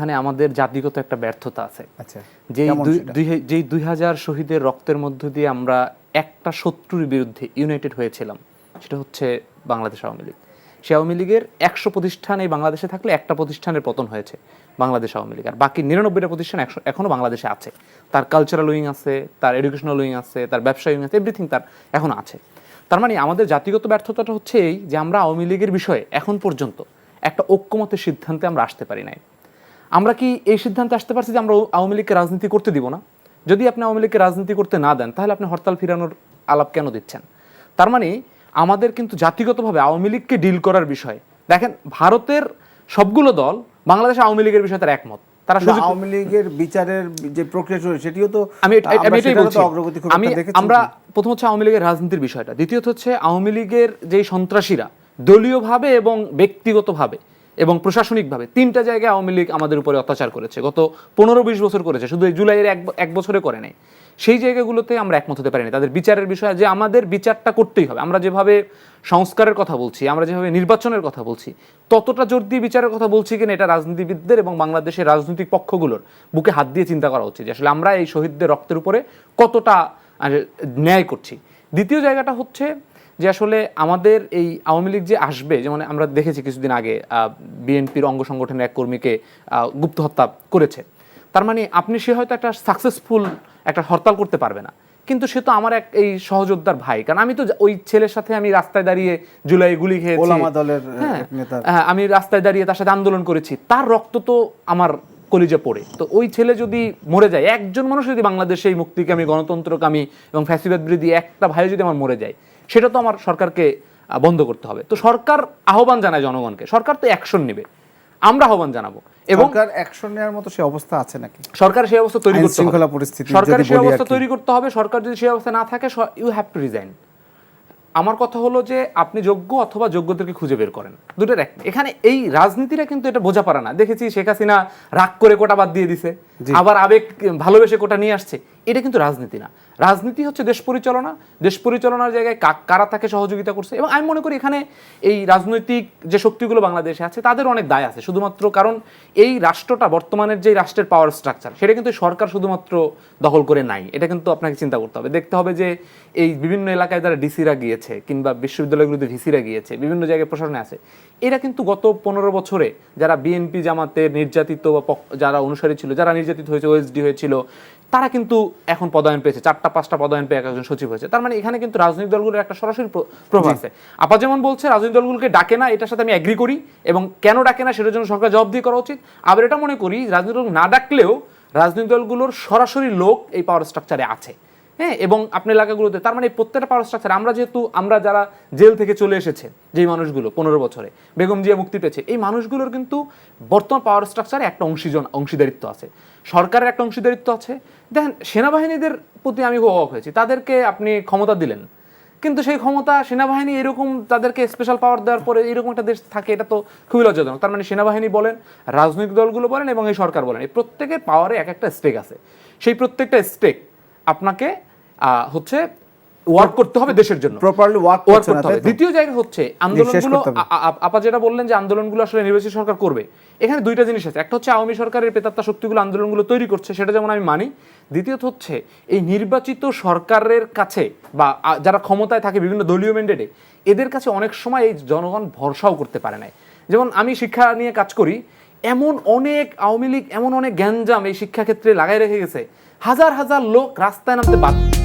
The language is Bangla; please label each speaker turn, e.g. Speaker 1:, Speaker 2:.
Speaker 1: এখানে আমাদের জাতিগত একটা ব্যর্থতা আছে।
Speaker 2: আচ্ছা,
Speaker 1: যেই 2000 শহীদের রক্তের মধ্য দিয়ে আমরা একটা শত্রুর বিরুদ্ধে ইউনাইটেড হয়েছিলাম, সেটা হচ্ছে বাংলাদেশ আওয়ামী লীগ। সেই আওয়ামী লীগের 100 প্রতিষ্ঠান এই বাংলাদেশে থাকলে একটা প্রতিষ্ঠানের পতন হয়েছে বাংলাদেশ আওয়ামী লীগ, আর বাকি 99টা প্রতিষ্ঠান এখনো বাংলাদেশে আছে। তার কালচারাল উইং আছে, তার এডুকেশনাল উইং আছে, তার ব্যবসা উইং আছে, এভরিথিং তার এখনো আছে। তার মানে আমাদের জাতিগত ব্যর্থতাটা হচ্ছে এই যে আমরা আওয়ামী লীগের বিষয়ে এখন পর্যন্ত একটা ঐক্যমতের সিদ্ধান্তে আমরা আসতে পারি নাই। আমরা কি এই সিদ্ধান্তে আসতে পারছি যে আমরা আওয়ামী লীগকে রাজনীতি করতে দিব না? যদি আপনি আওয়ামী লীগকে রাজনীতি করতে না দেন, তাহলে আপনি হরতাল ফিরানোর আলাপ কেন দিচ্ছেন? তার মানে আমাদের কিন্তু জাতিগতভাবে আওয়ামী লীগকে ডিল করার বিষয়ে দেখেন, ভারতের সবগুলো দল বাংলাদেশে আওয়ামী লীগের বিষয়ে তার একমত। তারা
Speaker 2: আওয়ামী লীগের বিচারের যে প্রক্রিয়া চলছে সেটিও তো
Speaker 1: আমরা প্রথম হচ্ছে আওয়ামী লীগের রাজনীতির বিষয়টা, দ্বিতীয়ত হচ্ছে আওয়ামী লীগের যেই সন্ত্রাসীরা দলীয়ভাবে এবং ব্যক্তিগতভাবে এবং প্রশাসনিকভাবে 3টা জায়গায় আওয়ামী লীগ আমাদের উপরে অত্যাচার করেছে, গত 15-20 বছর করেছে, শুধু এই জুলাইয়ের এক বছরে করে নাই। সেই জায়গাগুলোতে আমরা একমত হতে পারিনি তাদের বিচারের বিষয়ে, যে আমাদের বিচারটা করতেই হবে। আমরা যেভাবে সংস্কারের কথা বলছি, আমরা যেভাবে নির্বাচনের কথা বলছি, ততটা জোর দিয়ে বিচারের কথা বলছি কিনা এটা রাজনীতিবিদদের এবং বাংলাদেশের রাজনৈতিক পক্ষগুলোর বুকে হাত দিয়ে চিন্তা করা উচিত যে আসলে আমরা এই শহীদদের রক্তের উপরে কতটা ন্যায় করছি। দ্বিতীয় জায়গাটা হচ্ছে যে আসলে আমাদের এই আওয়ামী লীগ যে আসবে, যেমন আমরা দেখেছি কিছুদিন আগে বিএনপির অঙ্গ সংগঠনের এক কর্মীকে গুপ্ত হত্যা করেছে। তার মানে সে হয়তো একটা সাকসেসফুল একটা হরতাল করতে পারবে না, কিন্তু সে তো আমার এই সহযোদ্ধার ভাই। কারণ আমি তো ওই ছেলের সাথে আমি রাস্তায় দাঁড়িয়ে জুলাই গুলি খেয়েছি, আমি রাস্তায় দাঁড়িয়ে তার সাথে আন্দোলন করেছি, তার রক্ত তো আমার কলিজে পড়ে। তো ওই ছেলে যদি মরে যায়, একজন মানুষ যদি বাংলাদেশে এই মুক্তিকামী, গণতন্ত্রকামী এবং ফ্যাসিবাদ বিরোধী একটা ভাই যদি আমার মরে যায়, সেটা তো আমার সরকারকে বন্ধ করতে হবে। তো সরকার আহ্বান জানায় জনগণকে, সরকার তো অ্যাকশন নেবে, আমরা আহ্বান জানাবো। এবং
Speaker 2: সরকার অ্যাকশন নেওয়ার মতো সেই অবস্থা আছে নাকি?
Speaker 1: সরকার সেই অবস্থা তৈরি করতে হবে, সরকার সেই অবস্থা তৈরি করতে হবে। সরকার যদি সেই অবস্থা না থাকে, ইউ হ্যাভ টু রিজাইন। আমার কথা হলো যে আপনি যোগ্য অথবা যোগ্যদেরকে খুঁজে বের করেন, দুটোর এক। এখানে এই রাজনীতিটা কিন্তু এটা বোঝা পারে না। দেখেছি শেখ হাসিনা রাগ করে কোটা বাদ দিয়ে দিছে, আবার আবেগ ভালোবেসে কোটা নিয়ে আসছে। এটা কিন্তু রাজনীতি না। রাজনীতি হচ্ছে দেশ পরিচালনা। দেশ পরিচালনার জায়গায় কারা তাকে সহযোগিতা করছে। এবং আমি মনে করি এখানে এই রাজনৈতিক যে শক্তিগুলো বাংলাদেশে আছে তাদের অনেক দায় আছে, শুধুমাত্র কারণ এই রাষ্ট্রটা, বর্তমানের যে রাষ্ট্রের পাওয়ার স্ট্রাকচার, সেটা কিন্তু সরকার শুধুমাত্র দখল করে নাই। এটা কিন্তু আপনাকে চিন্তা করতে হবে, দেখতে হবে যে এই বিভিন্ন এলাকায় যারা ডিসিরা গিয়েছে কিংবা বিশ্ববিদ্যালয়গুলোতে ভিসিরা গিয়েছে, বিভিন্ন জায়গায় প্রশাসনে আছে, এরা কিন্তু গত 15 বছরে যারা বিএনপি জামাতের নির্যাতিত বা যারা অনুসারী ছিল, যারা নির্যাতিত হয়েছে, ওএসডি হয়েছিল, তারা কিন্তু এখন পদায়ন পেয়েছে, 4টা-5টা পদায়ন পেয়ে একজন সচিব হয়েছে। তার মানে এখানে কিন্তু রাজনৈতিক দলগুলোর একটা সরাসরি প্রভাব আছে। আপা যেমন বলছে রাজনৈতিক দলগুলোকে ডাকে না, এটার সাথে আমি এগ্রি করি, এবং কেন ডাকে না সেটার জন্য সরকার জবাবদিহি করা উচিত। আবার এটা মনে করি রাজনৈতিক দল না ডাকলেও রাজনৈতিক দলগুলোর সরাসরি লোক এই পাওয়ার স্ট্রাকচারে আছে, হ্যাঁ, এবং আপনি এলাকাগুলোতে। তার মানে এই প্রত্যেকটা পাওয়ার স্ট্রাকচার, আমরা যারা জেল থেকে চলে এসেছে, যেই মানুষগুলো 15 বছরে বেগম জিয়া মুক্তি পেয়েছে, এই মানুষগুলোর কিন্তু বর্তমান পাওয়ার স্ট্রাকচারে একটা অংশীদারিত্ব আছে, সরকারের একটা অংশীদারিত্ব আছে। দেখেন, সেনাবাহিনীদের প্রতি আমি খুব অবাক হয়েছি, তাদেরকে আপনি ক্ষমতা দিলেন, কিন্তু সেই ক্ষমতা সেনাবাহিনী এরকম তাদেরকে স্পেশাল পাওয়ার দেওয়ার পরে এরকম একটা দেশ থাকে, এটা তো খুবই লজ্জাজনক। তার মানে সেনাবাহিনী বলেন, রাজনৈতিক দলগুলো বলেন এবং এই সরকার বলেন, এই প্রত্যেকের পাওয়ারে এক একটা স্টেক আছে। সেই প্রত্যেকটা স্টেক আপনাকে হচ্ছে ওয়ার্ক করতে হবে দেশের জন্য, প্রপারলি ওয়ার্ক করতে হবে। দ্বিতীয় জায়গা হচ্ছে আন্দোলনগুলো, আপা যেটা বললেন যে আন্দোলনগুলো আসলে নির্বাচিত সরকার করবে, এখানে দুইটা জিনিস আছে। একটা হচ্ছে আওয়ামী সরকারের প্রেতাত্মা শক্তিগুলো আন্দোলনগুলো তৈরি করছে, সেটা যেমন আমি মানি। দ্বিতীয়ত হচ্ছে এই নির্বাচিত সরকারের কাছে বা যারা ক্ষমতায় থাকে বিভিন্ন দলীয় ম্যান্ডেটে, এদের কাছে অনেক সময় এই জনগণ ভরসাও করতে পারে না। যেমন আমি শিক্ষা নিয়ে কাজ করি, এমন অনেক আওয়ামী লীগ এমন অনেক গ্যাঞ্জাম এই শিক্ষাক্ষেত্রে লাগাই রেখে গেছে, হাজার হাজার লোক রাস্তায় নামতে বাধ্য।